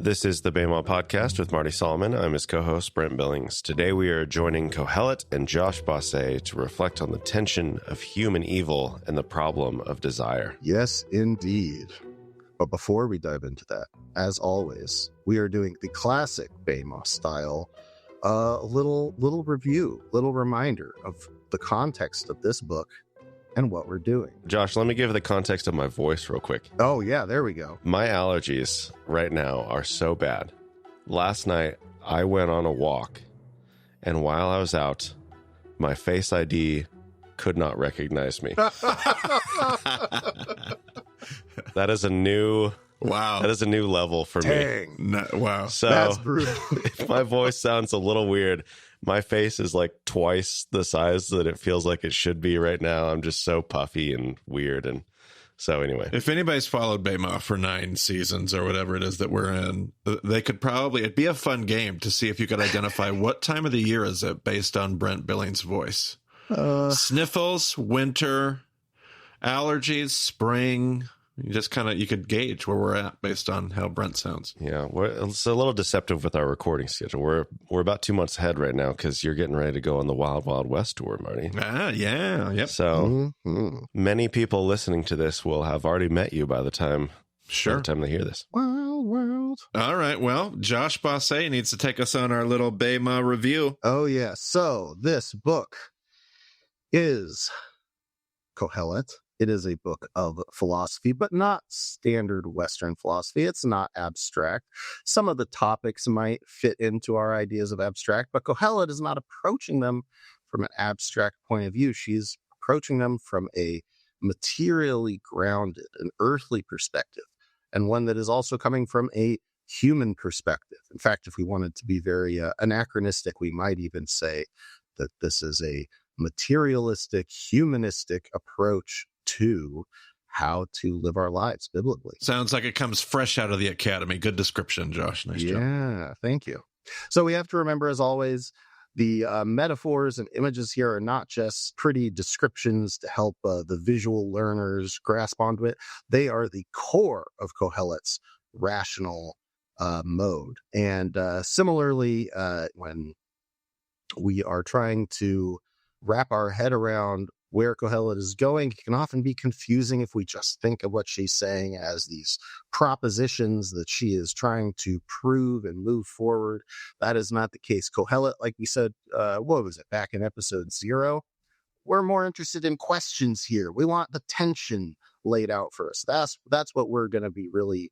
This is the Bema Podcast with Marty Solomon. I'm his co-host, Brent Billings. Today we are joining Qohelet and Josh Bossé to reflect on the tension of human evil and the problem of desire. Yes, indeed. But before we dive into that, as always, we are doing the classic Bema style, little review, little reminder of the context of this book and what we're doing. Josh, let me give the context of my voice real quick. Oh, yeah, there we go. My allergies right now are so bad. Last night, I went on a walk, and while I was out, my Face ID could not recognize me. That is a new... Wow. That is a new level for me. Wow. So That's brutal. If my voice sounds a little weird, my face is like twice the size that it feels like it should be right now. I'm just so puffy and weird. And so anyway. If anybody's followed Bema for 9 seasons or whatever it is that we're in, they could probably, it'd be a fun game to see if you could identify what time of the year is it based on Brent Billings' voice. Sniffles, winter, allergies, spring. You just you could gauge where we're at based on how Brent sounds. Yeah, it's a little deceptive with our recording schedule. We're about 2 months ahead right now because you're getting ready to go on the Wild Wild West tour, Marty. Yeah, yep. So many people listening to this will have already met you by the time they hear this. Wild world. All right, well, Josh Bossé needs to take us on our little Bema review. Oh, yeah. So this book is Qohelet. It is a book of philosophy, but not standard Western philosophy. It's not abstract. Some of the topics might fit into our ideas of abstract, but Qohelet is not approaching them from an abstract point of view. She's approaching them from a materially grounded, an earthly perspective, and one that is also coming from a human perspective. In fact, if we wanted to be very anachronistic, we might even say that this is a materialistic, humanistic approach to how to live our lives biblically. Sounds like it comes fresh out of the academy. Good description, Josh. Nice job. Yeah, thank you. So we have to remember, as always, the metaphors and images here are not just pretty descriptions to help the visual learners grasp onto it. They are the core of Qohelet's rational mode. And similarly, when we are trying to wrap our head around where Qohelet is going, it can often be confusing if we just think of what she's saying as these propositions that she is trying to prove and move forward. That is not the case. Qohelet, like we said, what was it, back in episode 0? We're more interested in questions here. We want the tension laid out for us. That's what we're going to be really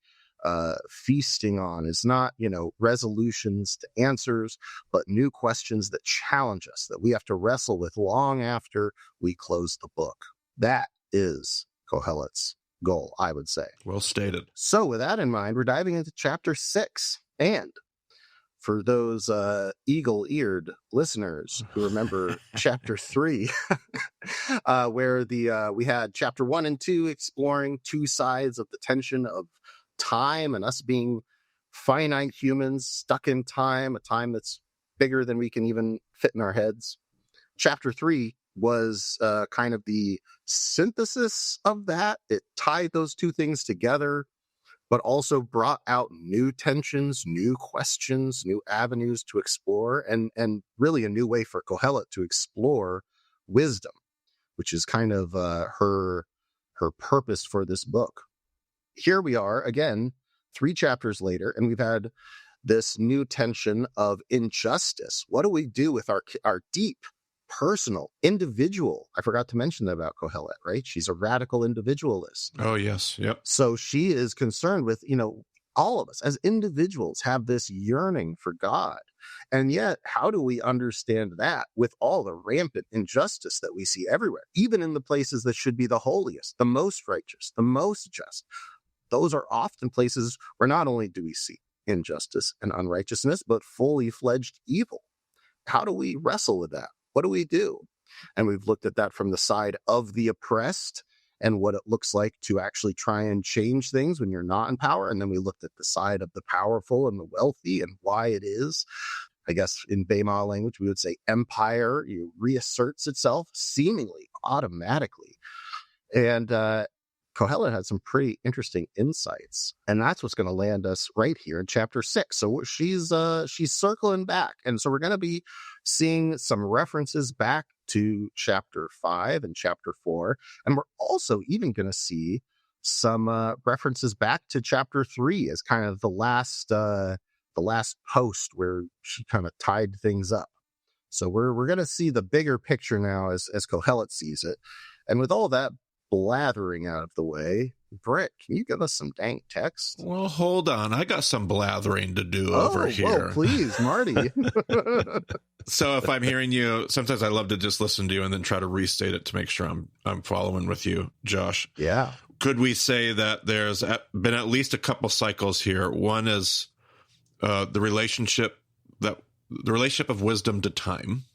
feasting on, is not, resolutions to answers, but new questions that challenge us, that we have to wrestle with long after we close the book. That is Qohelet's goal, I would say. Well stated. So with that in mind, we're diving into chapter 6. And for those eagle-eared listeners who remember chapter 3, where we had chapter 1 and 2 exploring two sides of the tension of time and us being finite humans stuck in time, a time that's bigger than we can even fit in our heads. Chapter 3 was kind of the synthesis of that. It tied those two things together, but also brought out new tensions, new questions, new avenues to explore, and really a new way for Qohelet to explore wisdom, which is kind of her purpose for this book. Here we are again, 3 chapters later, and we've had this new tension of injustice. What do we do with our deep, personal, individual? I forgot to mention that about Qohelet, right? She's a radical individualist. Oh, yes. Yep. So she is concerned with, all of us as individuals have this yearning for God. And yet, how do we understand that with all the rampant injustice that we see everywhere, even in the places that should be the holiest, the most righteous, the most just? Those are often places where not only do we see injustice and unrighteousness, but fully fledged evil. How do we wrestle with that? What do we do? And we've looked at that from the side of the oppressed and what it looks like to actually try and change things when you're not in power. And then we looked at the side of the powerful and the wealthy and why it is. I guess in Bema language, we would say empire reasserts itself seemingly automatically. And Qohelet had some pretty interesting insights, and that's what's going to land us right here in chapter 6. So she's circling back, and so we're going to be seeing some references back to chapter 5 and chapter 4, and we're also even going to see some references back to chapter 3 as kind of the last post where she kind of tied things up. So we're going to see the bigger picture now as Qohelet sees it, and with all that blathering out of the way, Brent, can you give us some dank text? Well, hold on. I got some blathering to do over here. Oh, please, Marty. So if I'm hearing you, sometimes I love to just listen to you and then try to restate it to make sure I'm following with you, Josh. Yeah. Could we say that there's been at least a couple cycles here? One is the relationship of wisdom to time.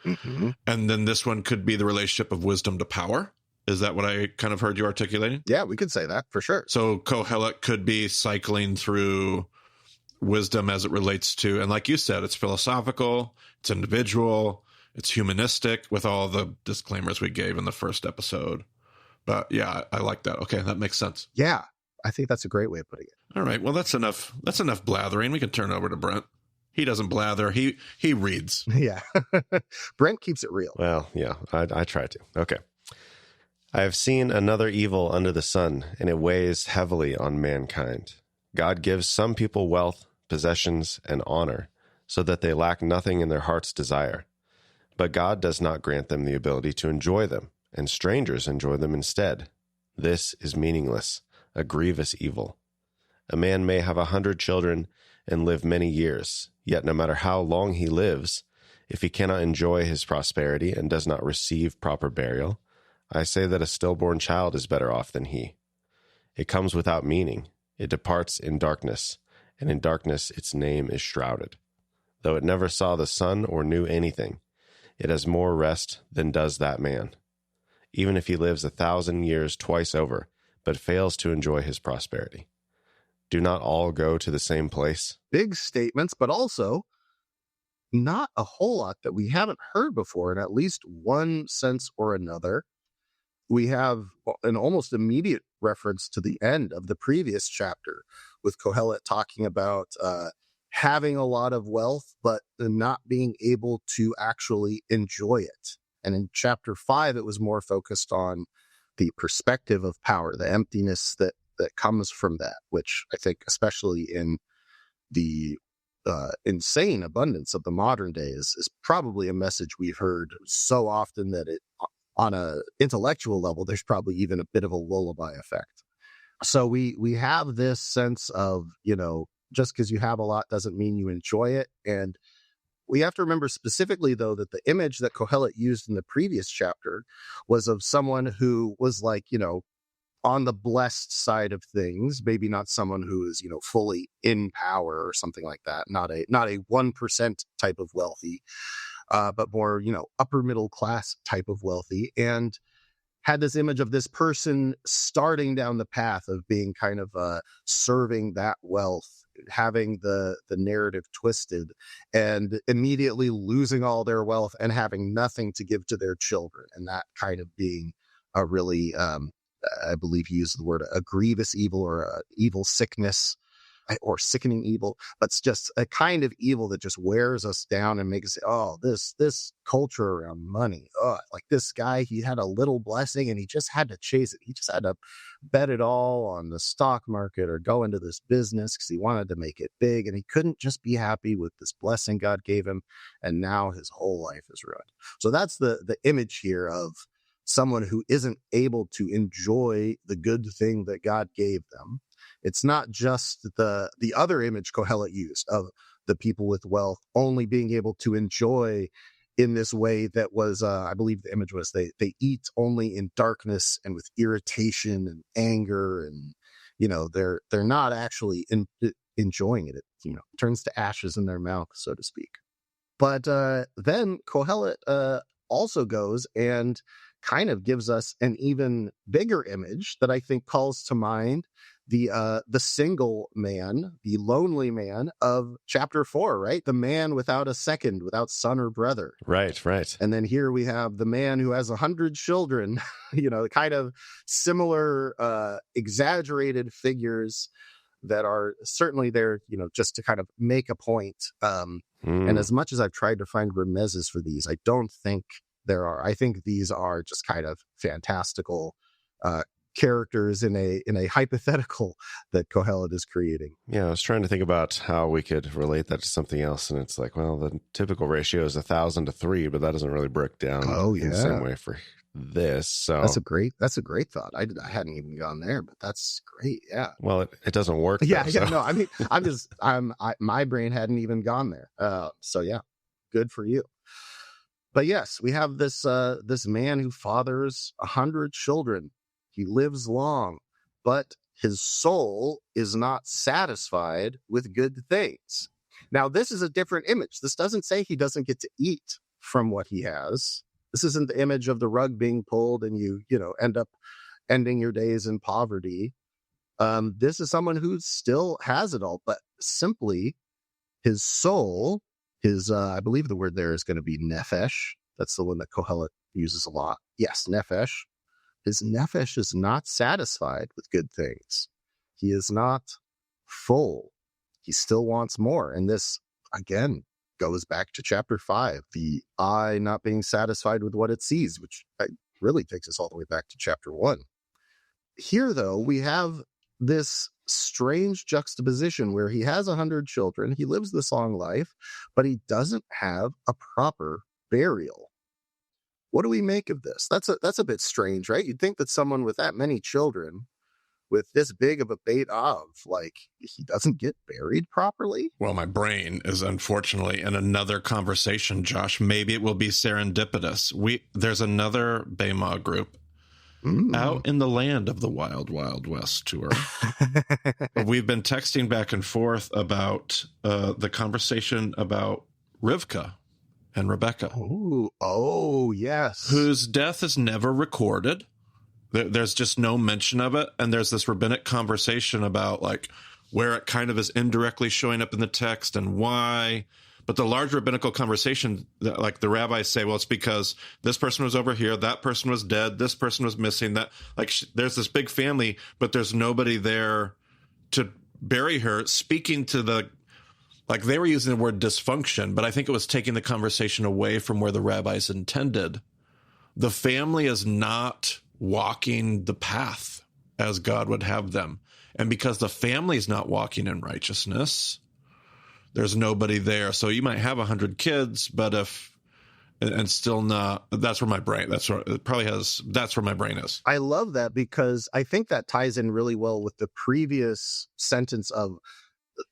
Mm-hmm. And then this one could be the relationship of wisdom to power. Is that what I kind of heard you articulating? Yeah, we could say that for sure. So Qohelet could be cycling through wisdom as it relates to, and like you said, it's philosophical, it's individual, it's humanistic, with all the disclaimers we gave in the first episode. But yeah, I like that. Okay, that makes sense. Yeah, I think that's a great way of putting it. All right, well, that's enough blathering. We can turn it over to Brent. He doesn't blather. He reads. Yeah. Brent keeps it real. Well, yeah, I try to. Okay. I have seen another evil under the sun, and it weighs heavily on mankind. God gives some people wealth, possessions, and honor, so that they lack nothing in their heart's desire. But God does not grant them the ability to enjoy them, and strangers enjoy them instead. This is meaningless, a grievous evil. A man may have 100 children and live many years, yet no matter how long he lives, if he cannot enjoy his prosperity and does not receive proper burial, I say that a stillborn child is better off than he. It comes without meaning. It departs in darkness, and in darkness its name is shrouded. Though it never saw the sun or knew anything, it has more rest than does that man. Even if he lives 1,000 years twice over, but fails to enjoy his prosperity. Do not all go to the same place? Big statements, but also not a whole lot that we haven't heard before in at least one sense or another. We have an almost immediate reference to the end of the previous chapter with Qohelet talking about having a lot of wealth, but not being able to actually enjoy it. And in chapter 5, it was more focused on the perspective of power, the emptiness that comes from that, which I think, especially in the insane abundance of the modern days, is probably a message we've heard so often that it, on a intellectual level, there's probably even a bit of a lullaby effect. So we have this sense of, just because you have a lot doesn't mean you enjoy it. And we have to remember specifically, though, that the image that Qohelet used in the previous chapter was of someone who was like, on the blessed side of things, maybe not someone who is, fully in power or something like that. Not a 1% type of wealthy, but more, upper middle class type of wealthy, and had this image of this person starting down the path of being kind of serving that wealth, having the narrative twisted, and immediately losing all their wealth and having nothing to give to their children. And that kind of being a really, I believe you used the word, a grievous evil, or a evil sickness, or sickening evil, but it's just a kind of evil that just wears us down and makes us say, oh, this culture around money, like this guy, he had a little blessing and he just had to chase it. He just had to bet it all on the stock market or go into this business because he wanted to make it big, and he couldn't just be happy with this blessing God gave him, and now his whole life is ruined. So that's the image here of someone who isn't able to enjoy the good thing that God gave them. It's not just the other image Qohelet used of the people with wealth only being able to enjoy in this way that was, I believe the image was they eat only in darkness and with irritation and anger, and they're not actually enjoying it. It turns to ashes in their mouth, so to speak. But then Qohelet also goes and kind of gives us an even bigger image that I think calls to mind the single man, the lonely man of chapter 4, right? The man without a second, without son or brother. Right. And then here we have the man who has 100 children, kind of similar, exaggerated figures that are certainly there, just to kind of make a point. And as much as I've tried to find remezes for these, I don't think there are. I think these are just kind of fantastical characters in a hypothetical that Qohelet is creating. Yeah, I was trying to think about how we could relate that to something else, and it's like, well, the typical ratio is 1,000 to 3, but that doesn't really break down in the same way for this. So that's a great thought. I hadn't even gone there, but that's great. Yeah. Well, it doesn't work. Yeah. Though, so. No, I mean, my brain hadn't even gone there. So yeah, good for you. But yes, we have this man who fathers 100 children. He lives long, but his soul is not satisfied with good things. Now, this is a different image. This doesn't say he doesn't get to eat from what he has. This isn't the image of the rug being pulled and you end up ending your days in poverty. This is someone who still has it all, but simply his soul, I believe the word there is going to be nefesh. That's the one that Qohelet uses a lot. Yes, nefesh. His nefesh is not satisfied with good things. He is not full. He still wants more. And this, again, goes back to chapter 5, the eye not being satisfied with what it sees, which really takes us all the way back to chapter 1. Here, though, we have this strange juxtaposition where he has 100 children, he lives this long life, but he doesn't have a proper burial. What do we make of this? That's a bit strange, right? You'd think that someone with that many children, with this big of a bait of, he doesn't get buried properly? Well, my brain is unfortunately in another conversation, Josh. Maybe it will be serendipitous. There's another Bema group out in the land of the Wild Wild West tour. We've been texting back and forth about the conversation about Rivka and Rebecca. Oh, yes. Whose death is never recorded. There's just no mention of it. And there's this rabbinic conversation about where it kind of is indirectly showing up in the text and why. But the large rabbinical conversation, the rabbis say, well, it's because this person was over here, that person was dead, this person was missing, that there's this big family, but there's nobody there to bury her, speaking to the, they were using the word dysfunction, but I think it was taking the conversation away from where the rabbis intended. The family is not walking the path as God would have them. And because the family is not walking in righteousness, there's nobody there. So you might have 100 kids, but and still not, that's where my brain, that's where my brain is. I love that because I think that ties in really well with the previous sentence of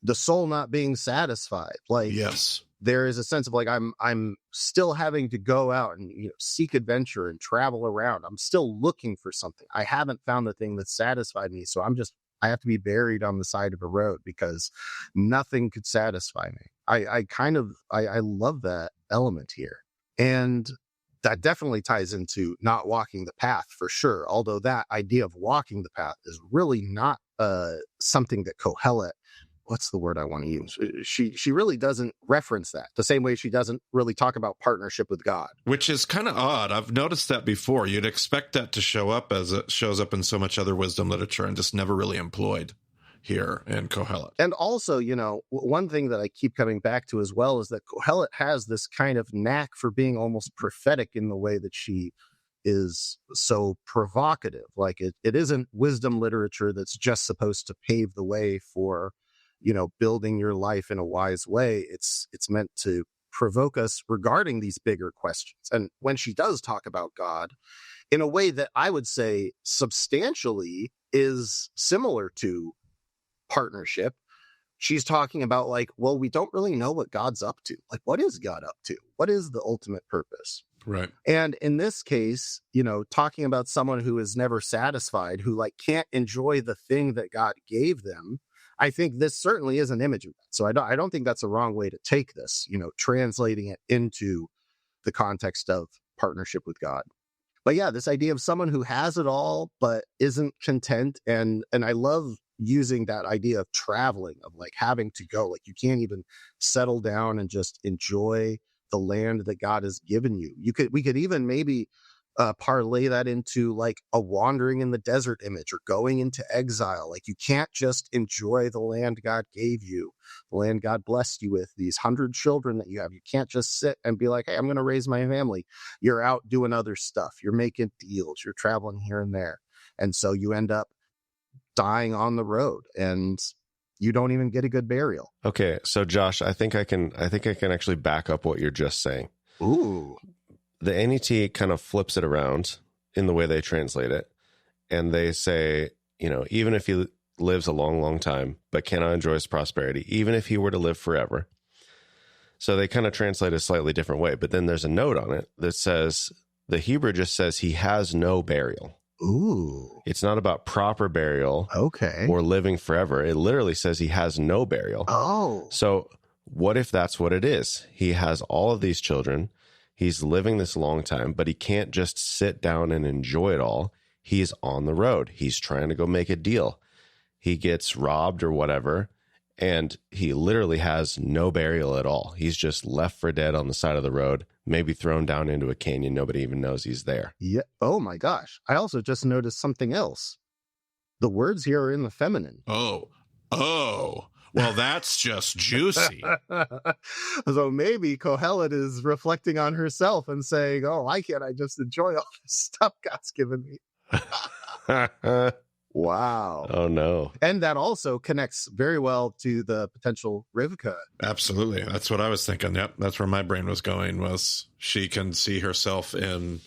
the soul not being satisfied. Yes, there is a sense of I'm still having to go out and seek adventure and travel around. I'm still looking for something. I haven't found the thing that satisfied me, so I have to be buried on the side of a road because nothing could satisfy me. I love that element here, and that definitely ties into not walking the path for sure. Although that idea of walking the path is really not something that Qohelet, what's the word I want to use? She really doesn't reference that the same way she doesn't really talk about partnership with God. Which is kind of odd. I've noticed that before. You'd expect that to show up as it shows up in so much other wisdom literature and just never really employed here in Qohelet. And also, one thing that I keep coming back to as well is that Qohelet has this kind of knack for being almost prophetic in the way that she is so provocative. It isn't wisdom literature that's just supposed to pave the way for building your life in a wise way. It's meant to provoke us regarding these bigger questions. And when she does talk about God in a way that I would say substantially is similar to partnership, she's talking about we don't really know what God's up to. What is God up to? What is the ultimate purpose? Right. And in this case, talking about someone who is never satisfied, who can't enjoy the thing that God gave them, I think this certainly is an image of that. So I don't think that's a wrong way to take this, translating it into the context of partnership with God. But yeah, this idea of someone who has it all but isn't content, and I love using that idea of traveling, of like having to go, like you can't even settle down and just enjoy the land that God has given you. We could even maybe parlay that into like a wandering in the desert image or going into exile. Like you can't just enjoy the land God gave you, the land God blessed you with, these 100 children that you have. You can't just sit and be like, hey, I'm going to raise my family. You're out doing other stuff. You're making deals. You're traveling here and there. And so you end up dying on the road and you don't even get a good burial. Okay. So Josh, I think I can actually back up what you're just saying. Ooh. The NET kind of flips it around in the way they translate it. And they say, even if he lives a long, long time, but cannot enjoy his prosperity, even if he were to live forever. So they kind of translate a slightly different way. But then there's a note on it that says, the Hebrew just says he has no burial. Ooh. It's not about proper burial. Okay. Or living forever. It literally says he has no burial. Oh. So what if that's what it is? He has all of these children. He's living this long time, but he can't just sit down and enjoy it all. He's on the road. He's trying to go make a deal. He gets robbed or whatever, and he literally has no burial at all. He's just left for dead on the side of the road, maybe thrown down into a canyon. Nobody even knows he's there. Yeah. Oh my gosh. I also just noticed something else. The words here are in the feminine. Oh. Well, that's just juicy. So maybe Qohelet is reflecting on herself and saying, oh, why can't I just enjoy all this stuff God's given me? Wow. Oh, no. And that also connects very well to the potential Rivka. Absolutely. That's what I was thinking. Yep. That's where my brain was going, was she can see herself in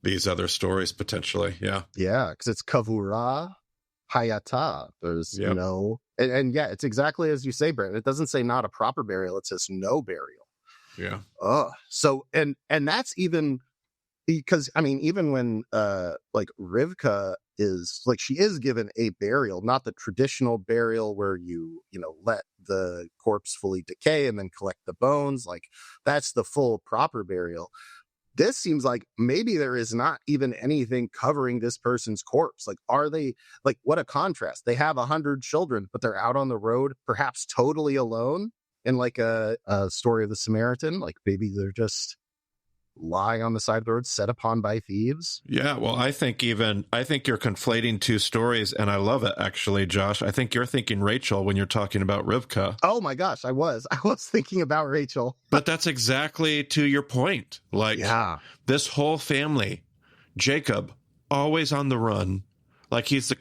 these other stories potentially. Yeah. Yeah, because it's Kavura Hayata. There's no... And yeah, it's exactly as you say, Brent. It doesn't say not a proper burial. It says no burial. Yeah. So, and that's even because, I mean, even when like Rivka is like, she is given a burial, not the traditional burial where you let the corpse fully decay and then collect the bones. Like that's the full proper burial. This seems like maybe there is not even anything covering this person's corpse. Like, are they, like, what a contrast. They have 100 children, but they're out on the road, perhaps totally alone in like a story of the Samaritan. Like maybe they're just lying on the side of the road, set upon by thieves. Yeah, well, I think you're conflating two stories, and I love it, actually, Josh. I think you're thinking Rachel when you're talking about Rivka. Oh my gosh, I was thinking about Rachel. But that's exactly to your point. Like, this whole family, Jacob, always on the run. Like he's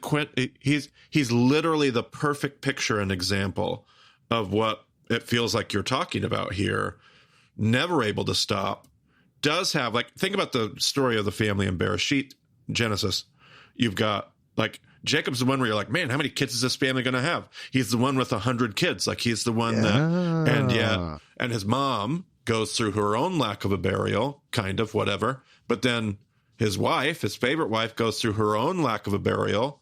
literally the perfect picture and example of what it feels like you're talking about here. Never able to stop. Does have, like, think about the story of the family in Bereshit, Genesis. You've got, like, Jacob's the one where you're like, man, how many kids is this family going to have? He's the one with 100 kids. Like, he's the one and his mom goes through her own lack of a burial, kind of, whatever. But then his wife, his favorite wife, goes through her own lack of a burial,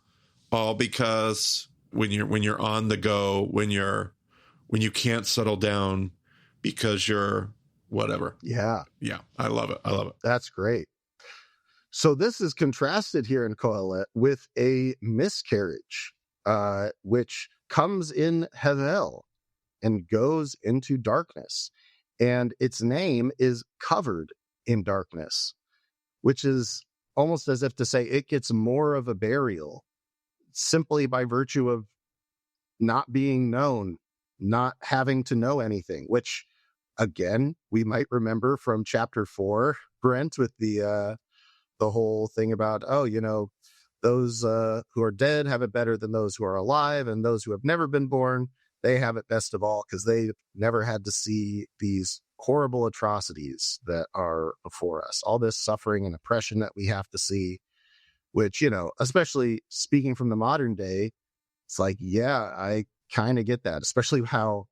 all because when you're on the go, when you can't settle down because you're whatever. Yeah. I love it. That's great. So this is contrasted here in Qohelet with a miscarriage, which comes in Hevel and goes into darkness. And its name is covered in darkness, which is almost as if to say it gets more of a burial simply by virtue of not being known, not having to know anything, which again, we might remember from chapter 4, Brent, with the whole thing about, those who are dead have it better than those who are alive, and those who have never been born, they have it best of all because they never had to see these horrible atrocities that are before us, all this suffering and oppression that we have to see, which, especially speaking from the modern day, it's like, yeah, I kind of get that, especially how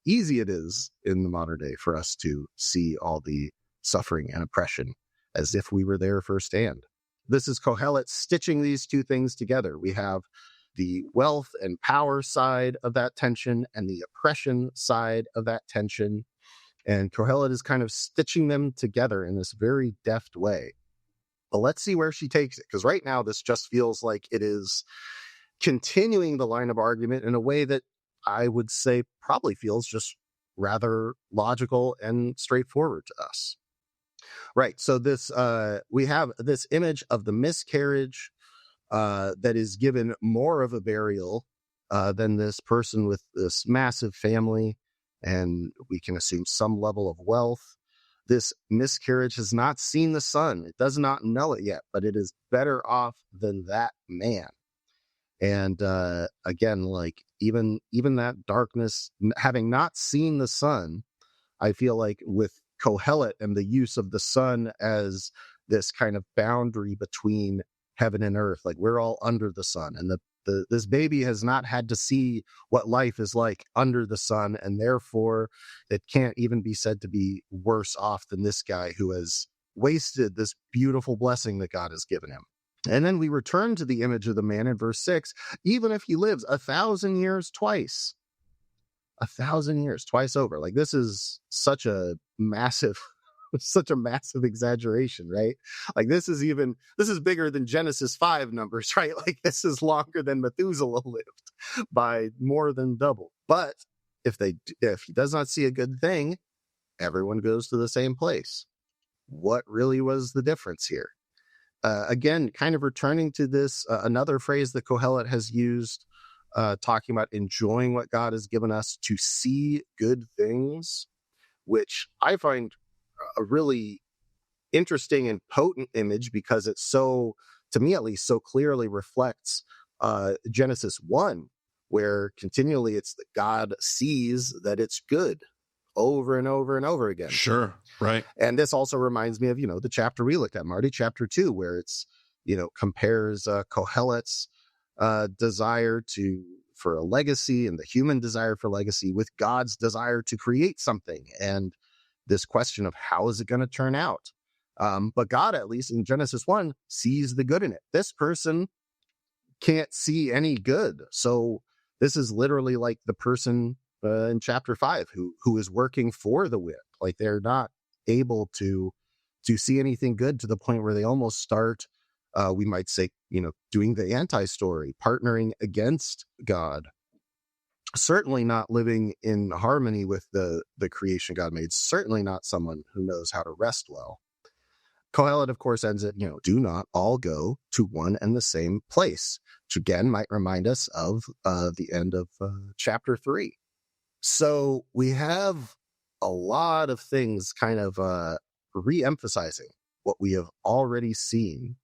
easy it is in the modern day for us to see all the suffering and oppression as if we were there firsthand. This is Qohelet stitching these two things together. We have the wealth and power side of that tension and the oppression side of that tension. And Qohelet is kind of stitching them together in this very deft way. But let's see where she takes it. Because right now, this just feels like it is continuing the line of argument in a way that I would say probably feels just rather logical and straightforward to us. Right. So this we have this image of the miscarriage that is given more of a burial than this person with this massive family, and we can assume some level of wealth. This miscarriage has not seen the sun. It does not know it yet, but it is better off than that man. And again, like even that darkness, having not seen the sun, I feel like with Qohelet and the use of the sun as this kind of boundary between heaven and earth, like we're all under the sun, and this baby has not had to see what life is like under the sun, and therefore it can't even be said to be worse off than this guy who has wasted this beautiful blessing that God has given him. And then we return to the image of the man in verse 6. Even if he lives 1,000 years twice, 1,000 years twice over, like this is such a massive exaggeration, right? Like this is bigger than Genesis 5 numbers, right? Like this is longer than Methuselah lived by more than double. But if he does not see a good thing, everyone goes to the same place. What really was the difference here? Again, kind of returning to this, another phrase that Qohelet has used, talking about enjoying what God has given us, to see good things, which I find a really interesting and potent image because it's so, to me at least, so clearly reflects Genesis 1, where continually it's that God sees that it's good over and over and over again. Sure. Right. And this also reminds me of, the chapter we looked at, Marty, chapter 2, where it's, compares Qohelet's desire for a legacy and the human desire for legacy with God's desire to create something. And this question of how is it going to turn out? But God, at least in Genesis 1, sees the good in it. This person can't see any good. So this is literally like the person in chapter 5 who is working for the whip. Like they're not able to see anything good, to the point where they almost start, we might say, doing the anti-story, partnering against God. Certainly not living in harmony with the creation God made. Certainly not someone who knows how to rest well. Qohelet, of course, ends it, do not all go to one and the same place, which again might remind us of the end of chapter 3. So we have a lot of things kind of re-emphasizing what we have already seen.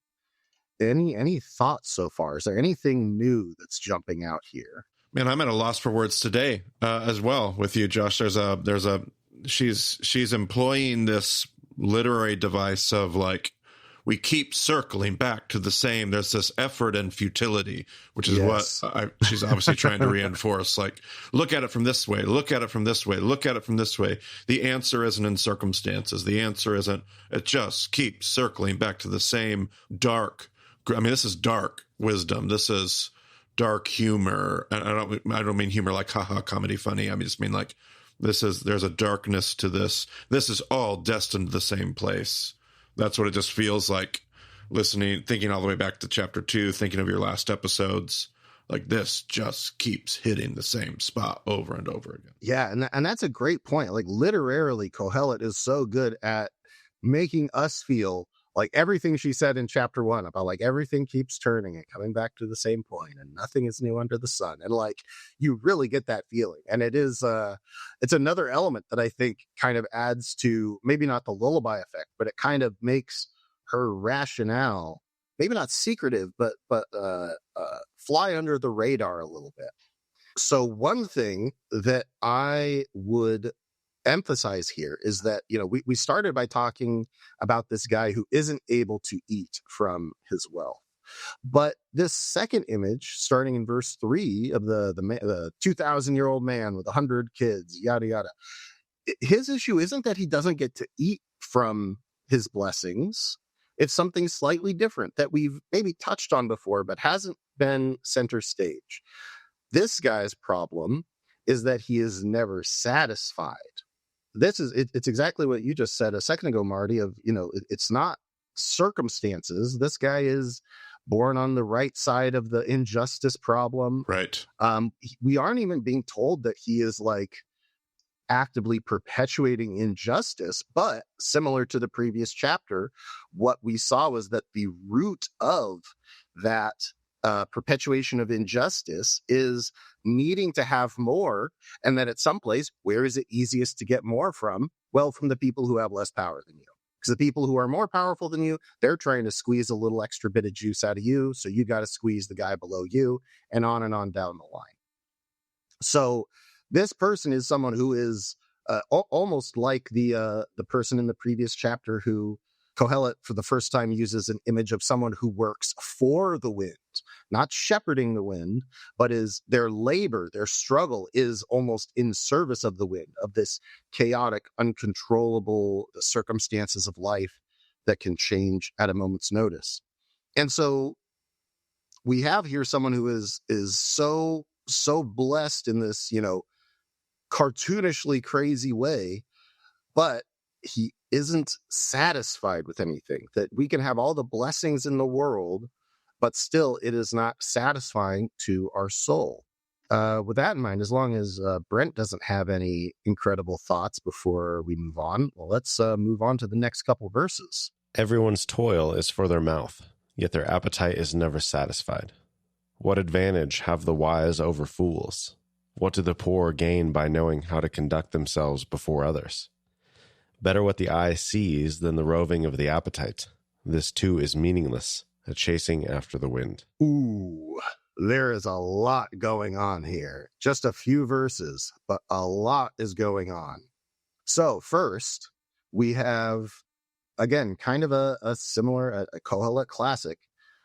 Any thoughts so far? Is there anything new that's jumping out here? Man, I'm at a loss for words today as well with you, Josh. She's employing this literary device of like, we keep circling back to the same. There's this effort and futility, which is what she's obviously trying to reinforce. Like, look at it from this way, look at it from this way, look at it from this way. The answer isn't in circumstances. The answer isn't, it just keeps circling back to the same dark. I mean, this is dark wisdom. This is dark humor. And I don't mean humor like haha comedy funny. I mean, just mean like there's a darkness to this. This is all destined to the same place. That's what it just feels like listening, thinking all the way back to chapter 2, thinking of your last episodes. Like this just keeps hitting the same spot over and over again. Yeah, and that's a great point. Like literarily, Qohelet is so good at making us feel like everything she said in chapter 1 about like everything keeps turning and coming back to the same point and nothing is new under the sun. And like you really get that feeling. And it is it's another element that I think kind of adds to maybe not the lullaby effect, but it kind of makes her rationale maybe not secretive, but fly under the radar a little bit. So one thing that I would emphasize here is that, we started by talking about this guy who isn't able to eat from his wealth. But this second image, starting in verse 3 of the 2,000-year-old man with 100 kids, yada, yada. His issue isn't that he doesn't get to eat from his blessings. It's something slightly different that we've maybe touched on before, but hasn't been center stage. This guy's problem is that he is never satisfied. It's exactly what you just said a second ago, Marty, of, it's not circumstances. This guy is born on the right side of the injustice problem. Right. We aren't even being told that he is like actively perpetuating injustice, but similar to the previous chapter, what we saw was that the root of that perpetuation of injustice is needing to have more, and that at some place, where is it easiest to get more from? Well, from the people who have less power than you. Because the people who are more powerful than you, they're trying to squeeze a little extra bit of juice out of you, so you got to squeeze the guy below you, and on down the line. So this person is someone who is almost like the person in the previous chapter who Qohelet for the first time uses an image of someone who works for the wind, not shepherding the wind, but is their labor, their struggle is almost in service of the wind, of this chaotic, uncontrollable circumstances of life that can change at a moment's notice. And so we have here someone who is so blessed in this, cartoonishly crazy way, but he isn't satisfied with anything. That we can have all the blessings in the world, but still it is not satisfying to our soul. With that in mind, as long as Brent doesn't have any incredible thoughts before we move on, well, let's move on to the next couple verses. Everyone's toil is for their mouth, yet their appetite is never satisfied. What advantage have the wise over fools? What do the poor gain by knowing how to conduct themselves before others? Better what the eye sees than the roving of the appetite. This too is meaningless, a chasing after the wind. Ooh, there is a lot going on here. Just a few verses, but a lot is going on. So first, we have, again, kind of a similar, a Qohelet classic.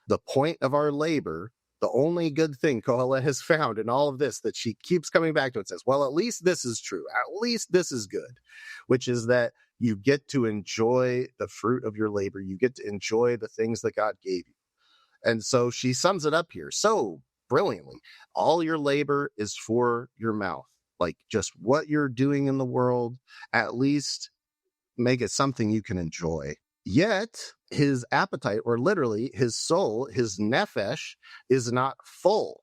The point of our labor, the only good thing Qohelet has found in all of this that she keeps coming back to and says, well, at least this is true. At least this is good, which is that you get to enjoy the fruit of your labor. You get to enjoy the things that God gave you. And so she sums it up here so brilliantly. All your labor is for your mouth. Like just what you're doing in the world, at least make it something you can enjoy. Yet his appetite, or literally his soul, his nephesh, is not full.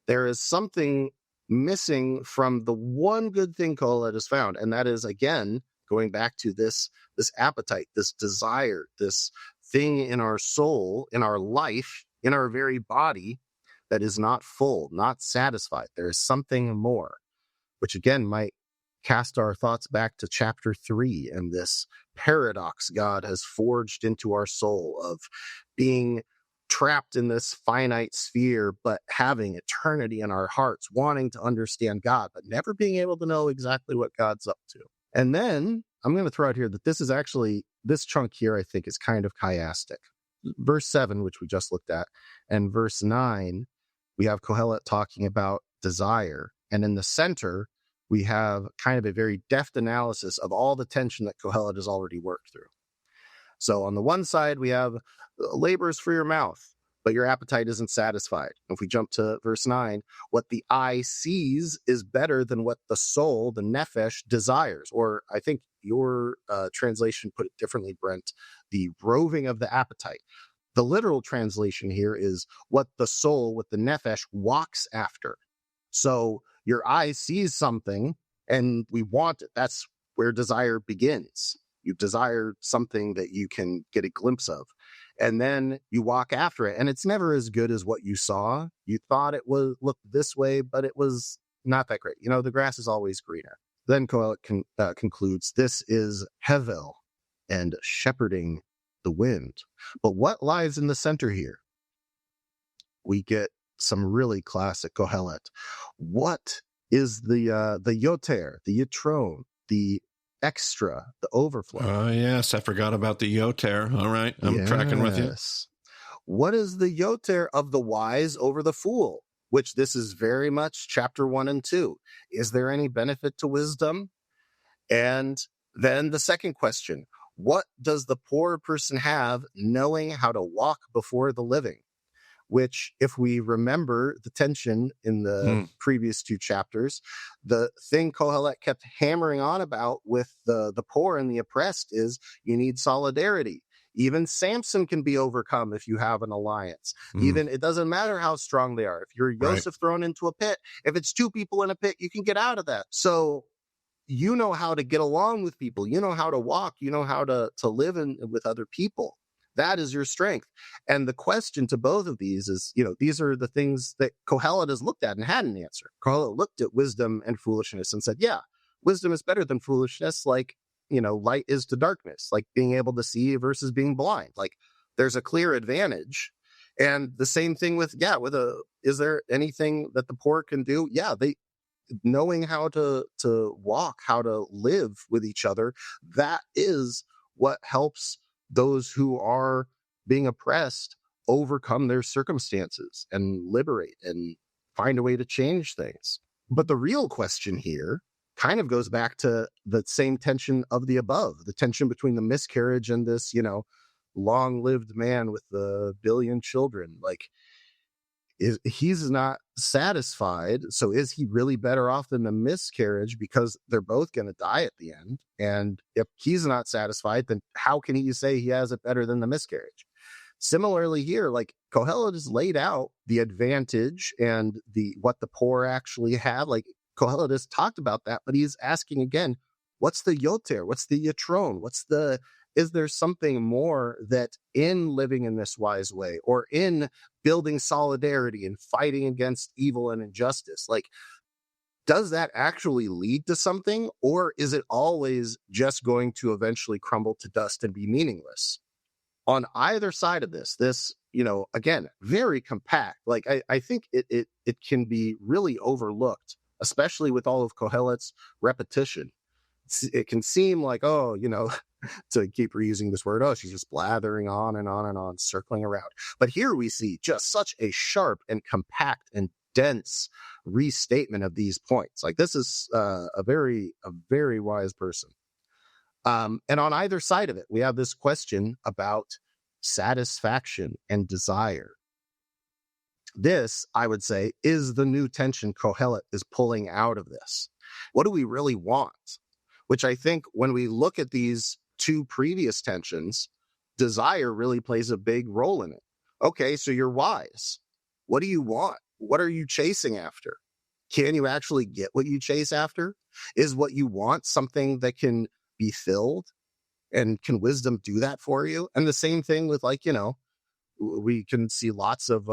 There is something missing from the one good thing Qohelet has found. And that is, again, going back to this appetite, this desire, this thing in our soul, in our life, in our very body that is not full, not satisfied. There is something more, which again might cast our thoughts back to chapter 3 and this paradox God has forged into our soul of being trapped in this finite sphere, but having eternity in our hearts, wanting to understand God, but never being able to know exactly what God's up to. And then I'm going to throw out here that this is actually, this chunk here, I think, is kind of chiastic. Verse 7, which we just looked at, and verse 9, we have Qohelet talking about desire. And in the center, we have kind of a very deft analysis of all the tension that Qohelet has already worked through. So on the one side, we have labor is for your mouth, but your appetite isn't satisfied. If we jump to verse 9, what the eye sees is better than what the soul, the nephesh, desires. Or I think your translation put it differently, Brent, the roving of the appetite. The literal translation here is what the soul, what the nephesh walks after. So your eye sees something and we want it. That's where desire begins. You desire something that you can get a glimpse of. And then you walk after it. And it's never as good as what you saw. You thought it would look this way, but it was not that great. The grass is always greener. Then Qohelet concludes, this is Hevel and shepherding the wind. But what lies in the center here? We get some really classic Qohelet. What is the yoter, the yitron, the extra, the overflow? Oh, yes. I forgot about the yoter. All right. I'm tracking with you. What is the yoter of the wise over the fool? Which this is very much chapter 1 and 2. Is there any benefit to wisdom? And then the second question, what does the poor person have knowing how to walk before the living? Which, if we remember the tension in the previous 2 chapters, the thing Qohelet kept hammering on about with the poor and the oppressed is you need solidarity. Even Samson can be overcome if you have an alliance. Even it doesn't matter how strong they are. If you're Joseph thrown into a pit, if it's two people in a pit, you can get out of that. So you know how to get along with people. You know how to walk. You know how to live with other people. That is your strength. And the question to both of these is, these are the things that Qohelet has looked at and had an answer. Qohelet looked at wisdom and foolishness and said, yeah, wisdom is better than foolishness, like, light is to darkness, like being able to see versus being blind. Like there's a clear advantage. And the same thing with is there anything that the poor can do? Yeah, knowing how to walk, how to live with each other, that is what helps those who are being oppressed overcome their circumstances and liberate and find a way to change things. But the real question here kind of goes back to the same tension of the above, the tension between the miscarriage and this, long-lived man with the billion children. Like, he's not satisfied. So is he really better off than the miscarriage, because they're both going to die at the end? And if he's not satisfied, then how can he say he has it better than the miscarriage? Similarly here, like Qohelet has laid out the advantage and what the poor actually have. Like Qohelet has talked about that, but he's asking again, what's the yoter? What's the yatron? Is there something more that in living in this wise way, or in building solidarity and fighting against evil and injustice, like, does that actually lead to something, or is it always just going to eventually crumble to dust and be meaningless? On either side of this, again, very compact. Like, I think it can be really overlooked, especially with all of Qohelet's repetition. It can seem like, to keep reusing this word, she's just blathering on and on and on, circling around. But here we see just such a sharp and compact and dense restatement of these points. Like, this is a very wise person. And on either side of it, we have this question about satisfaction and desire. This, I would say, is the new tension Qohelet is pulling out of this. What do we really want? Which I think when we look at these two previous tensions, desire really plays a big role in it. Okay, so you're wise. What do you want? What are you chasing after? Can you actually get what you chase after? Is what you want something that can be filled? And can wisdom do that for you? And the same thing with, like, we can see lots of,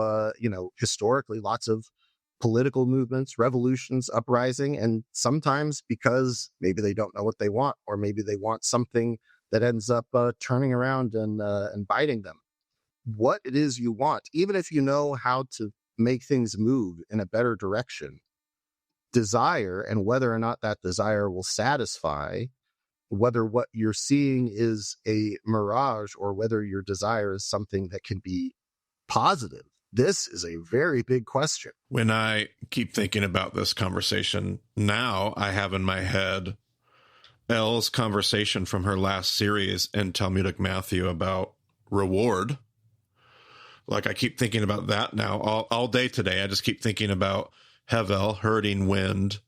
historically, lots of political movements, revolutions, uprising, and sometimes because maybe they don't know what they want, or maybe they want something that ends up turning around and biting them. What it is you want, even if you know how to make things move in a better direction, desire, and whether or not that desire will satisfy, whether what you're seeing is a mirage or whether your desire is something that can be positive. This is a very big question. When I keep thinking about this conversation now, I have in my head Elle's conversation from her last series in Talmudic Matthew about reward. Like, I keep thinking about that now all day today. I just keep thinking about Hevel, herding wind.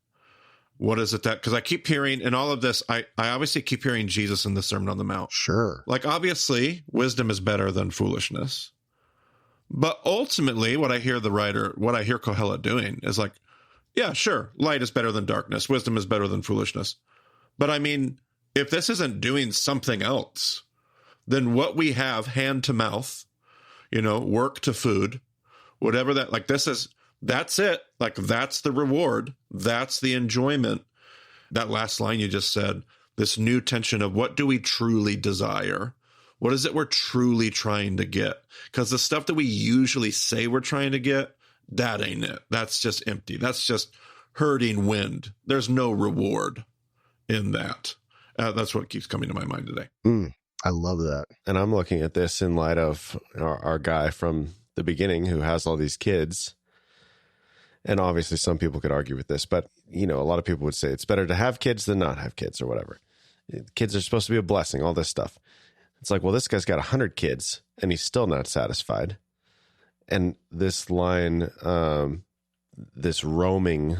What is it that, because I keep hearing in all of this, I obviously keep hearing Jesus in the Sermon on the Mount. Sure. Like, obviously, wisdom is better than foolishness. But ultimately, what I hear Qohelet doing is like, yeah, sure, light is better than darkness. Wisdom is better than foolishness. But I mean, if this isn't doing something else, then what we have, hand to mouth, work to food, whatever that, like, that's it. Like, that's the reward. That's the enjoyment. That last line you just said, this new tension of what do we truly desire? What is it we're truly trying to get? Because the stuff that we usually say we're trying to get, that ain't it. That's just empty. That's just herding wind. There's no reward in that. That's what keeps coming to my mind today. I love that. And I'm looking at this in light of our guy from the beginning who has all these kids. And obviously some people could argue with this, but, a lot of people would say it's better to have kids than not have kids or whatever. Kids are supposed to be a blessing, all this stuff. It's like, well, this guy's got 100 kids and he's still not satisfied. And this line, this roaming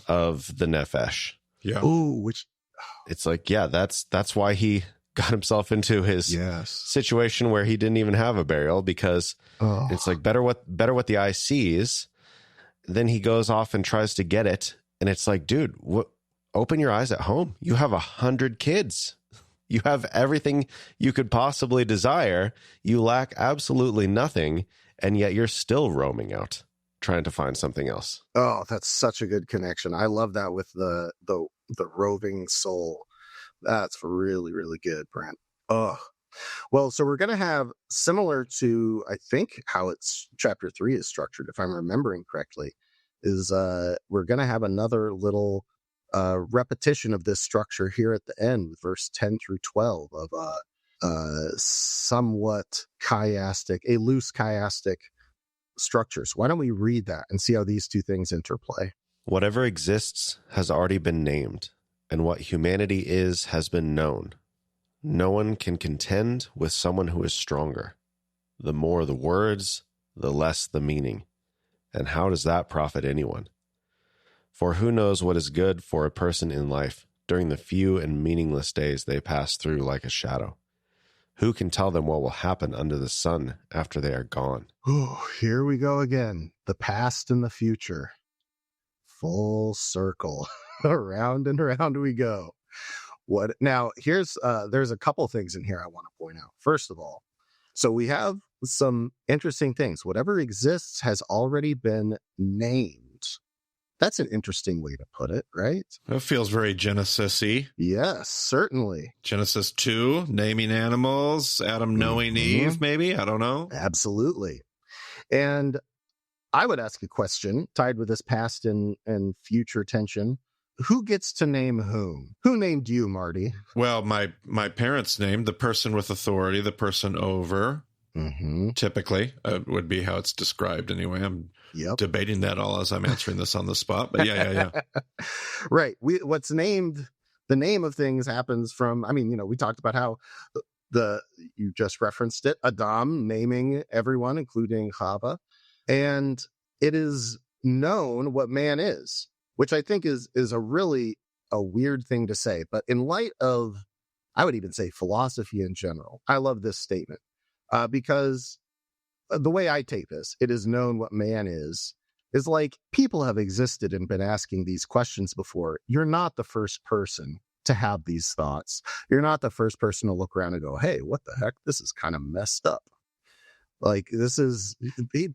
of the nefesh. Yeah. Ooh, it's like, yeah, that's why he got himself into his situation where he didn't even have a burial, because it's like better what the eye sees. Then he goes off and tries to get it. And it's like, dude, open your eyes at home. You have 100 kids. You have everything you could possibly desire. You lack absolutely nothing. And yet you're still roaming out, trying to find something else. Oh, that's such a good connection. I love that with the roving soul. That's really, really good, Brent. Well, so we're going to have, similar to, I think, how it's chapter 3 is structured, if I'm remembering correctly, is we're going to have another little repetition of this structure here at the end, with verse 10 through 12 of somewhat loose chiastic structures. Why don't we read that and see how these two things interplay? Whatever exists has already been named, and what humanity is has been known. No one can contend with someone who is stronger. The more the words, the less the meaning. And how does that profit anyone? For who knows what is good for a person in life during the few and meaningless days they pass through like a shadow? Who can tell them what will happen under the sun after they are gone? Oh, here we go again. The past and the future. Full circle. Around and around we go. What now? There's a couple things in here I want to point out. First of all, so we have some interesting things. Whatever exists has already been named. That's an interesting way to put it, right? That feels very Genesis-y. Yes, certainly. Genesis 2, naming animals, Adam knowing Eve, maybe? I don't know. Absolutely. And I would ask a question tied with this past and future tension. Who gets to name whom? Who named you, Marty? Well, my parents named the person with authority, the person over. Typically, would be how it's described anyway. I'm debating that all as I'm answering this on the spot. But yeah. Right. What's named, the name of things happens from, we talked about how you just referenced it, Adam naming everyone, including Chava. And it is known what man is, which I think is a really a weird thing to say. But in light of, I would even say, philosophy in general, I love this statement. Because the way I take this, it is known what man is like people have existed and been asking these questions before. You're not the first person to have these thoughts. You're not the first person to look around and go, hey, what the heck? This is kind of messed up. Like,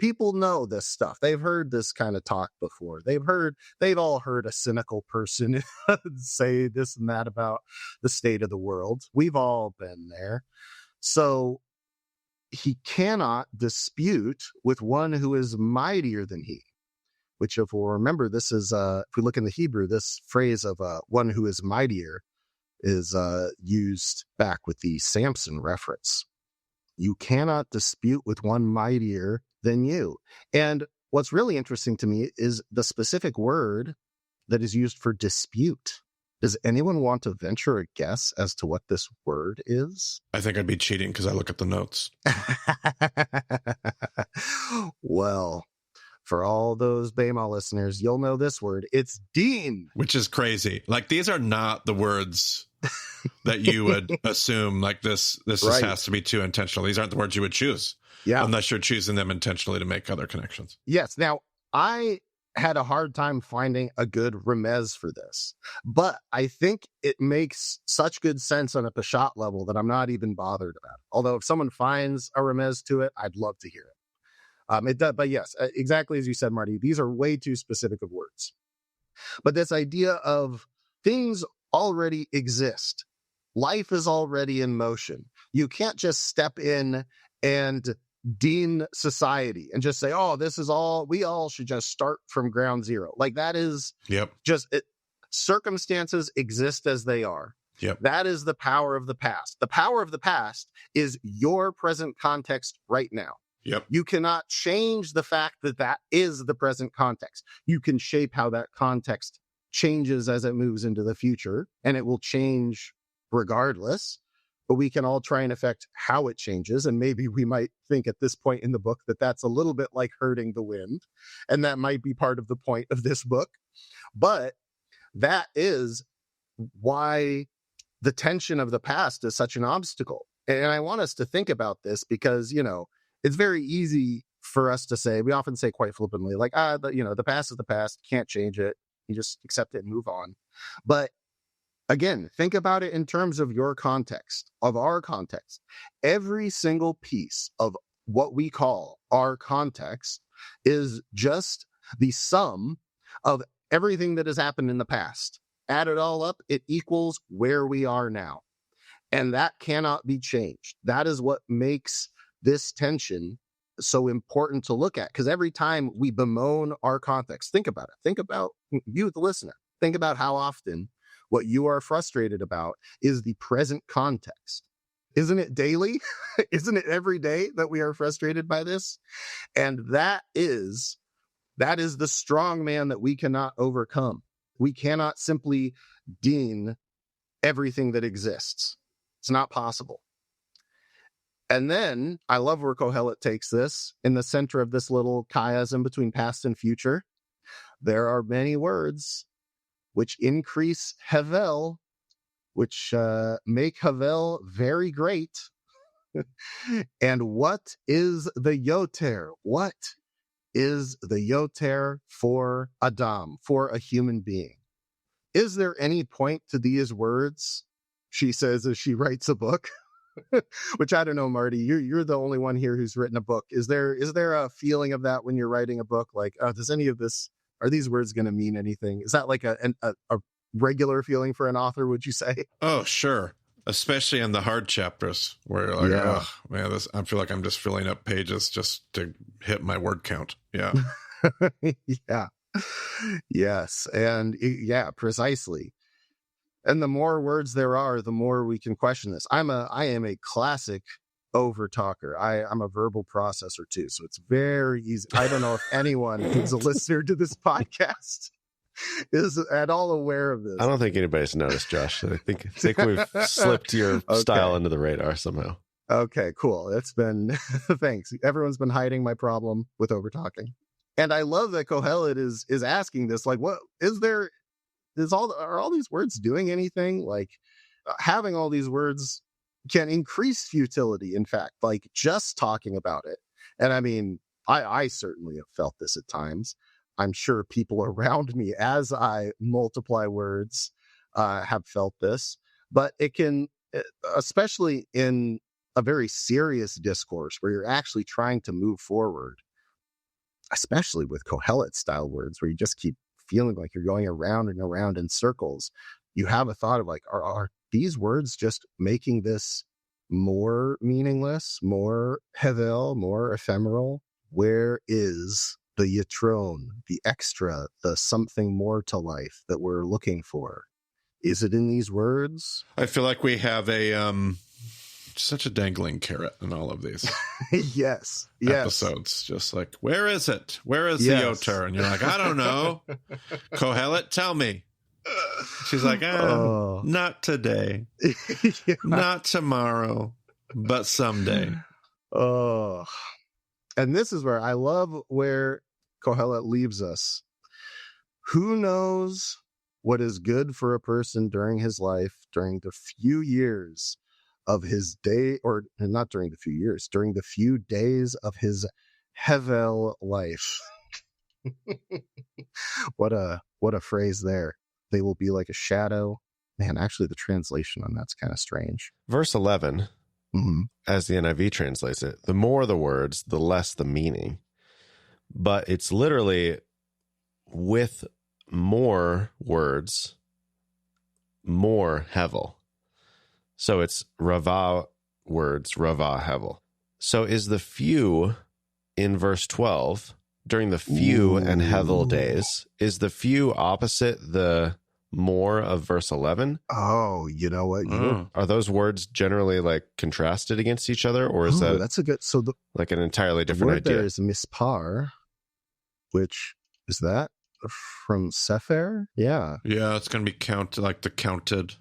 people know this stuff. They've heard this kind of talk before. They've all heard a cynical person say this and that about the state of the world. We've all been there. So he cannot dispute with one who is mightier than he, which, if we'll remember, this is, if we look in the Hebrew, this phrase of one who is mightier is used back with the Samson reference. You cannot dispute with one mightier than you. And what's really interesting to me is the specific word that is used for dispute. Does anyone want to venture a guess as to what this word is? I think I'd be cheating because I look at the notes. Well, for all those Bema listeners, you'll know this word. It's Dean. Which is crazy. Like, these are not the words that you would assume, like this right. Has to be too intentional. These aren't the words you would choose. Yeah. Unless you're choosing them intentionally to make other connections. Yes. Now, I had a hard time finding a good remez for this, but I think it makes such good sense on a Peshat level that I'm not even bothered about it. Although if someone finds a remez to it, I'd love to hear it. It does, but yes, exactly as you said, Marty, these are way too specific of words. But this idea of things already exist. Life is already in motion. You can't just step in and dean society and just say, oh, this is all, we all should just start from ground zero. Like, that is just it. Circumstances exist as they are. Yep. That is the power of the past. The power of the past is your present context right now. Yep. You cannot change the fact that that is the present context. You can shape how that context changes as it moves into the future, and it will change regardless. But we can all try and affect how it changes. And maybe we might think at this point in the book that that's a little bit like herding the wind. And that might be part of the point of this book. But that is why the tension of the past is such an obstacle. And I want us to think about this because, it's very easy for us to say, we often say quite flippantly, like, the past is the past, can't change it. You just accept it and move on. But again, think about it in terms of your context, of our context. Every single piece of what we call our context is just the sum of everything that has happened in the past. Add it all up, it equals where we are now. And that cannot be changed. That is what makes this tension so important to look at. Because every time we bemoan our context, think about it. Think about you, the listener. Think about how often what you are frustrated about is the present context. Isn't it daily? Isn't it every day that we are frustrated by this? And that is the strong man that we cannot overcome. We cannot simply dean everything that exists. It's not possible. And then I love where Qohelet takes this. In the center of this little chiasm between past and future, there are many words which increase Hevel, which make Hevel very great. And what is the Yoter? What is the Yoter for Adam, for a human being? Is there any point to these words? She says as she writes a book. Which I don't know, Marty, you're the only one here who's written a book. Is there a feeling of that when you're writing a book? Like, does any of this, are these words going to mean anything? Is that like a regular feeling for an author, would you say? Oh, sure. Especially in the hard chapters where you're like, oh man, I feel like I'm just filling up pages just to hit my word count. Yeah. Yeah. Yes. And yeah, precisely. And the more words there are, the more we can question this. I am a classic over talker. I'm a verbal processor too. So it's very easy. I don't know if anyone who's a listener to this podcast is at all aware of this. I don't think anybody's noticed, Josh. I think we've slipped your style into the radar somehow. Okay, cool. It's been, thanks. Everyone's been hiding my problem with over talking. And I love that Qohelet is asking this, like, what is there? Are all these words doing anything? Like, having all these words can increase futility, in fact, like just talking about it. And I mean, I certainly have felt this at times. I'm sure people around me, as I multiply words, have felt this. But it can, especially in a very serious discourse where you're actually trying to move forward, especially with Qohelet style words where you just keep feeling like you're going around and around in circles. You have a thought of like, are these words just making this more meaningless, more hevel, more ephemeral? Where is the yitron, the extra, the something more to life that we're looking for? Is it in these words? I feel like we have such a dangling carrot in all of these yes episodes. Just like, where is it? Where is the Yoter? And you're like, I don't know. Qohelet, tell me. She's like, not today. Yeah. Not tomorrow, but someday. Oh, and this is where I love where Qohelet leaves us. Who knows what is good for a person during his life, during the few years of his day, or not during the few years, during the few days of his Hevel life. What a phrase there. They will be like a shadow. Man, actually the translation on that's kind of strange. Verse 11, as the NIV translates it, the more the words, the less the meaning. But it's literally with more words, more Hevel. So it's Rava words, Rava Hevel. So is the few in verse 12, during the few and Hevel days, is the few opposite the more of verse 11? Oh, you know what? Are those words generally like contrasted against each other? Or is that's a good, so the like an entirely different word idea? there is mispar, which is that from Sefer? Yeah. Yeah, it's going to be counted.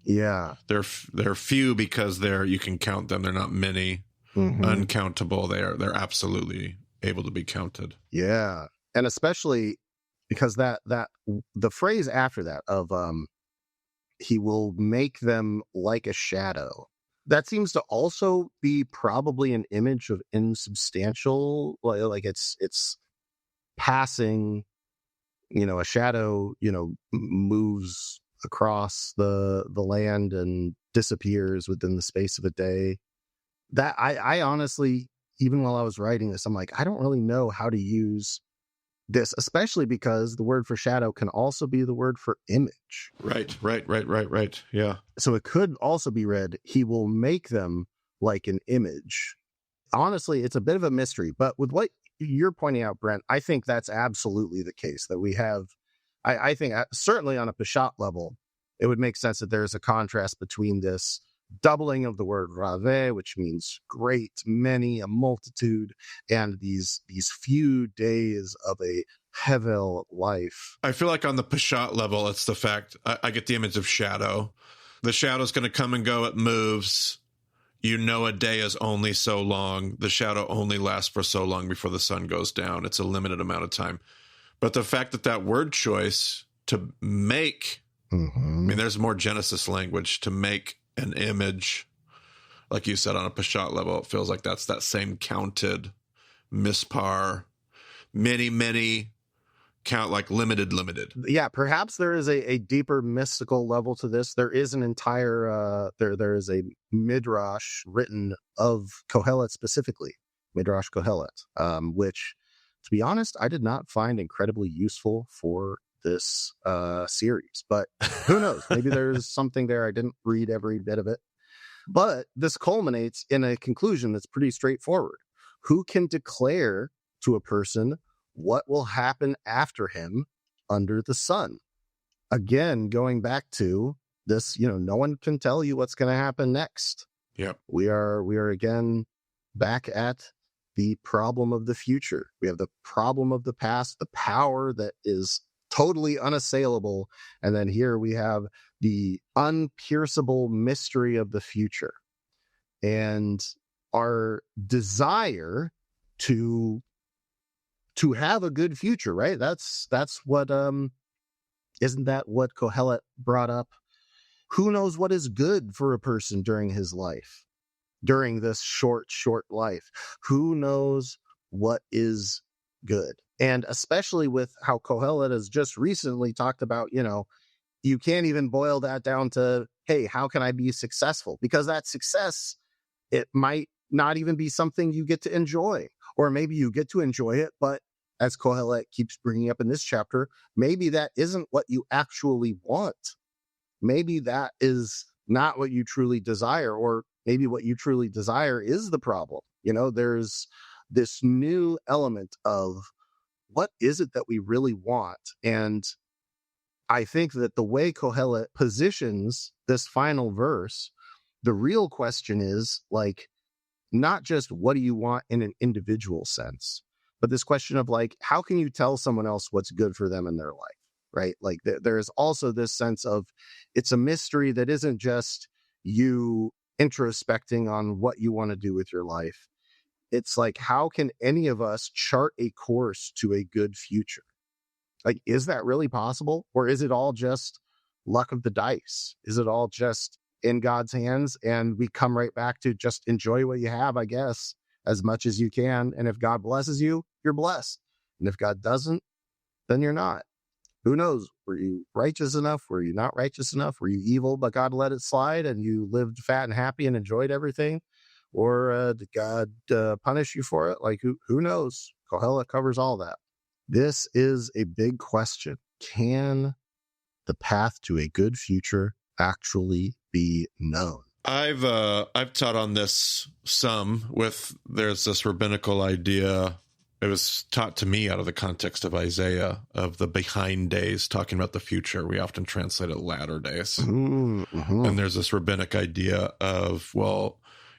Yeah, they're few because you can count them. They're not many. Uncountable. They're absolutely able to be counted. Yeah, and especially because that the phrase after that of he will make them like a shadow. That seems to also be probably an image of insubstantial, like it's passing, a shadow, moves across the land and disappears within the space of a day. That I honestly, even while I was writing this, I'm like, I don't really know how to use this, especially because the word for shadow can also be the word for image. Right. Yeah. So it could also be read, he will make them like an image. Honestly, it's a bit of a mystery, but with what you're pointing out, Brent, I think that's absolutely the case, that we have, I think certainly on a Peshat level, it would make sense that there's a contrast between this doubling of the word rave, which means great, many, a multitude, and these few days of a hevel life. I feel like on the Peshat level, it's the fact I get the image of shadow. The shadow's going to come and go. It moves. A day is only so long. The shadow only lasts for so long before the sun goes down. It's a limited amount of time. But the fact that word choice to make, I mean, there's more Genesis language, to make an image, like you said, on a Peshat level, it feels like that's that same counted, mispar, many, count, like limited. Yeah, perhaps there is a deeper mystical level to this. There is an entire, there is a midrash written of Qohelet specifically, Midrash Qohelet, which, to be honest, I did not find incredibly useful for this series, but who knows? Maybe there's something there. I didn't read every bit of it, but this culminates in a conclusion that's pretty straightforward. Who can declare to a person what will happen after him under the sun? Again, going back to this, no one can tell you what's going to happen next. Yep. We are again back at the problem of the future. We have the problem of the past, the power that is totally unassailable. And then here we have the unpierceable mystery of the future. And our desire to have a good future, right? That's what, isn't that what Qohelet brought up? Who knows what is good for a person during his life, during this short life? Who knows what is good? And especially with how Qohelet has just recently talked about, you can't even boil that down to, hey, how can I be successful? Because that success, it might not even be something you get to enjoy. Or maybe you get to enjoy it, but as Qohelet keeps bringing up in this chapter, maybe that isn't what you actually want. Maybe that is not what you truly desire, or maybe what you truly desire is the problem. There's this new element of what is it that we really want? And I think that the way Qohelet positions this final verse, the real question is not just what do you want in an individual sense, but this question of how can you tell someone else what's good for them in their life, right? There's also this sense of it's a mystery that isn't just you introspecting on what you want to do with your life. It's how can any of us chart a course to a good future? Is that really possible? Or is it all just luck of the dice? Is it all just in God's hands and we come right back to just enjoy what you have, I guess, as much as you can? And if God blesses you, you're blessed. And if God doesn't, then you're not. Who knows? Were you righteous enough? Were you not righteous enough? Were you evil, but God let it slide and you lived fat and happy and enjoyed everything? Or did God punish you for it? Who knows? Qohelet covers all that. This is a big question. Can the path to a good future actually be known? I've taught on this some there's this rabbinical idea. It was taught to me out of the context of Isaiah, of the behind days, talking about the future. We often translate it latter days. Mm-hmm. And there's this rabbinic idea of,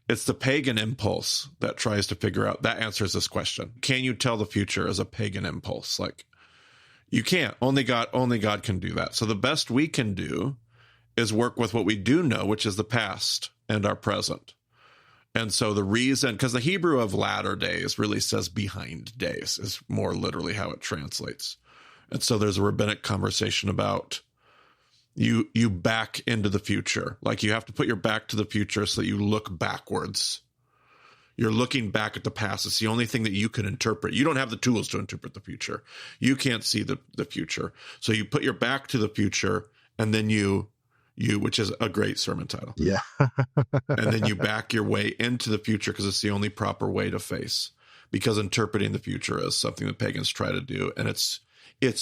it's the pagan impulse that tries to figure out, that answers this question. Can you tell the future as a pagan impulse? You can't. Only God can do that. So the best we can do is work with what we do know, which is the past and our present. And so the reason, because the Hebrew of latter days really says behind days, is more literally how it translates. And so there's a rabbinic conversation about you back into the future. Like you have to put your back to the future so that you look backwards. You're looking back at the past. It's the only thing that you can interpret. You don't have the tools to interpret the future. You can't see the future. So you put your back to the future, and then you, which is a great sermon title. Yeah. And then you back your way into the future because it's the only proper way to face. Because interpreting the future is something that pagans try to do, and it's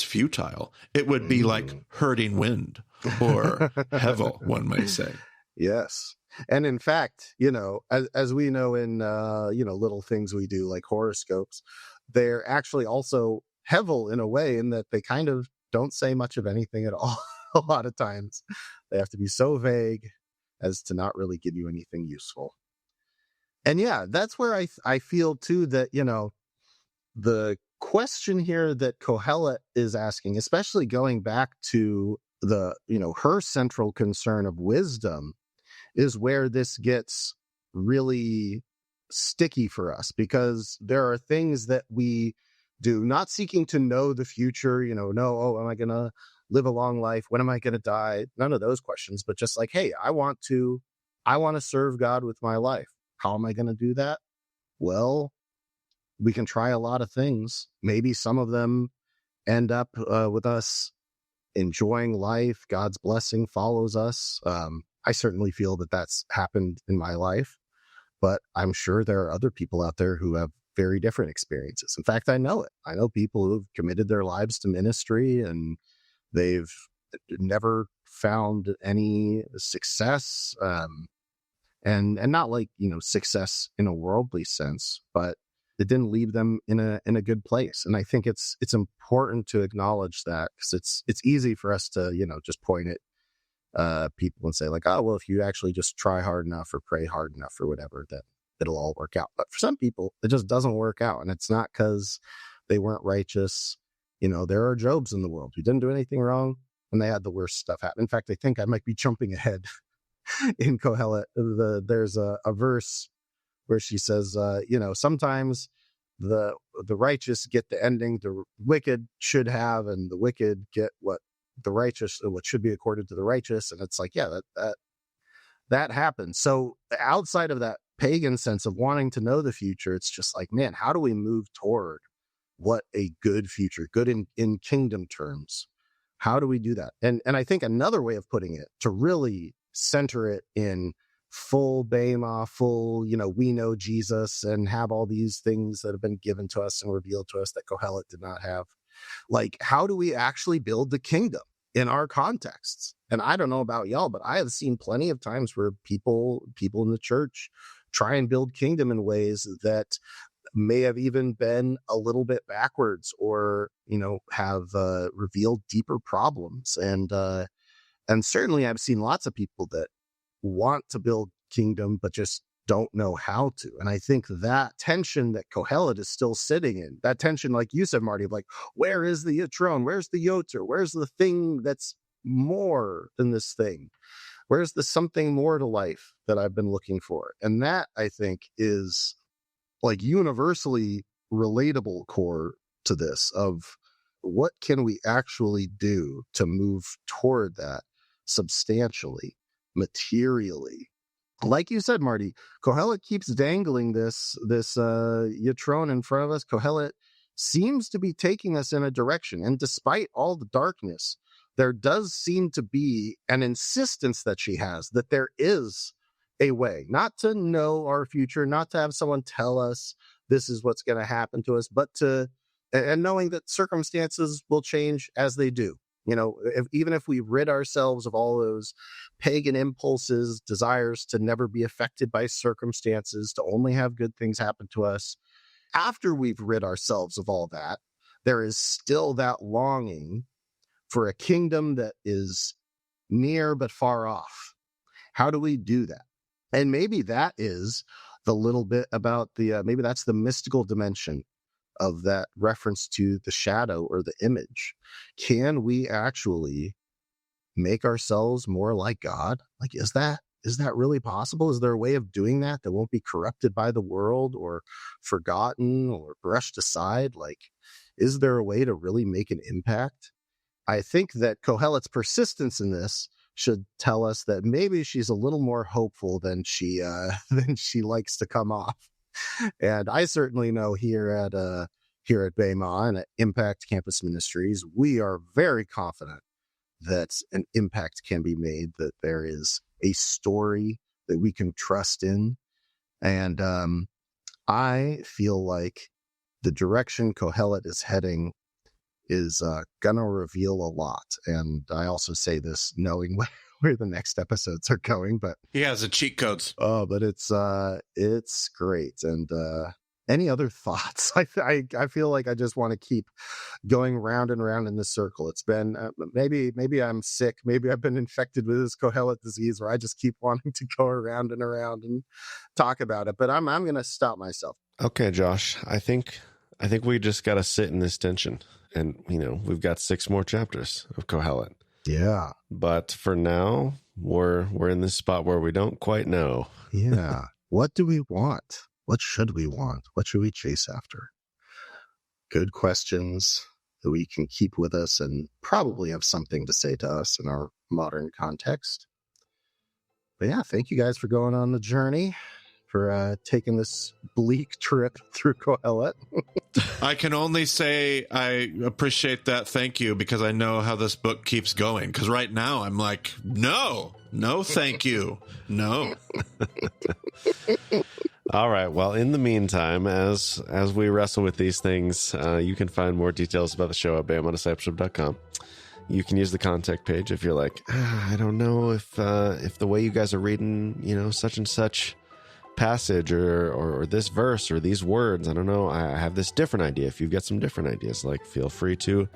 futile. It would be like herding wind or hevel, one may say. Yes. And in fact, you know, as we know in, you know, little things we do like horoscopes, they're actually also hevel in a way in that they kind of don't say much of anything at all. A lot of times they have to be so vague as to not really give you anything useful. And yeah, that's where I feel too that, you know, the question here that Qohelet is asking, especially going back to the, you know, her central concern of wisdom, is where this gets really sticky for us, because there are things that we do not seeking to know the future, you know, am I going to live a long life? When am I going to die? None of those questions, but just like, hey, I want to serve God with my life. How am I going to do that? Well, we can try a lot of things. Maybe some of them end up with us enjoying life. God's blessing follows us. I certainly feel that that's happened in my life, but I'm sure there are other people out there who have very different experiences. In fact, I know it. I know people who've committed their lives to ministry and they've never found any success, and not like, you know, success in a worldly sense, but it didn't leave them in a good place. And I think it's important to acknowledge that, because it's easy for us to, you know, just point at people and say like, oh, well, if you actually just try hard enough or pray hard enough or whatever, that it'll all work out. But for some people, it just doesn't work out. And it's not because they weren't righteous. You know, there are Jobs in the world who didn't do anything wrong and they had the worst stuff happen. In fact, I think I might be jumping ahead in Qohelet. There's a verse where she says, you know, sometimes the righteous get the ending the wicked should have, and the wicked get what should be accorded to the righteous. And it's like, yeah, that happens. So outside of that pagan sense of wanting to know the future, it's just like, man, how do we move toward what a good future, good in kingdom terms? How do we do that? And I think another way of putting it, to really center it in full Bema, full, you know, we know Jesus, and have all these things that have been given to us and revealed to us that Qohelet did not have. Like, how do we actually build the kingdom in our contexts? And I don't know about y'all, but I have seen plenty of times where people in the church try and build kingdom in ways that may have even been a little bit backwards, or, you know, have revealed deeper problems. And certainly I've seen lots of people that want to build kingdom, but just don't know how to. And I think that tension that Qohelet is still sitting in, that tension, like you said, Marty, of like, where is the Yitron? Where's the Yoter? Where's the thing that's more than this thing? Where's the something more to life that I've been looking for? And that, I think, is like universally relatable core to this, of what can we actually do to move toward that substantially, materially. Like you said, Marty, Qohelet keeps dangling this Yitron in front of us. Qohelet seems to be taking us in a direction, and despite all the darkness, there does seem to be an insistence that she has that there is a way, not to know our future, not to have someone tell us this is what's going to happen to us, but and knowing that circumstances will change as they do. You know, even if we rid ourselves of all those pagan impulses, desires to never be affected by circumstances, to only have good things happen to us, after we've rid ourselves of all that, there is still that longing for a kingdom that is near but far off. How do we do that? And maybe that is the little bit about maybe that's the mystical dimension of that reference to the shadow or the image. Can we actually make ourselves more like God? Like, is that really possible? Is there a way of doing that won't be corrupted by the world or forgotten or brushed aside? Like, is there a way to really make an impact I think that Qohelet's persistence in this should tell us that maybe she's a little more hopeful than she likes to come off. And I certainly know here at Bema and at Impact Campus Ministries, we are very confident that an impact can be made, that there is a story that we can trust in. And I feel like the direction Qohelet is heading is gonna reveal a lot. And I also say this knowing where the next episodes are going, but he has the cheat codes. Oh, but it's great. And any other thoughts? I feel like I just want to keep going round and round in this circle. It's been maybe I'm sick, maybe I've been infected with this Qohelet disease, where I just keep wanting to go around and around and talk about it. But I'm gonna stop myself. Okay, Josh, I think we just got to sit in this tension. And, we've got 6 more chapters of Qohelet. Yeah. But for now, we're in this spot where we don't quite know. Yeah. What do we want? What should we want? What should we chase after? Good questions that we can keep with us and probably have something to say to us in our modern context. But yeah, thank you guys for going on the journey, for taking this bleak trip through Qohelet. I can only say I appreciate that. Thank you, because I know how this book keeps going. Because right now I'm like, no, thank you. No. All right. Well, in the meantime, as we wrestle with these things, you can find more details about the show at BamaDiscipleship.com. You can use the contact page if you're like, I don't know if the way you guys are reading, such and such passage or this verse or these words, I don't know, I have this different idea. If you've got some different ideas, feel free to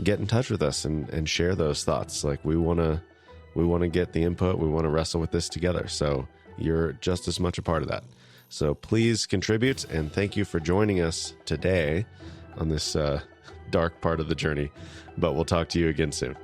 get in touch with us and share those thoughts. We want to get the input. We want to wrestle with this together. So you're just as much a part of that. So please contribute, and thank you for joining us today on this dark part of the journey. But we'll talk to you again soon.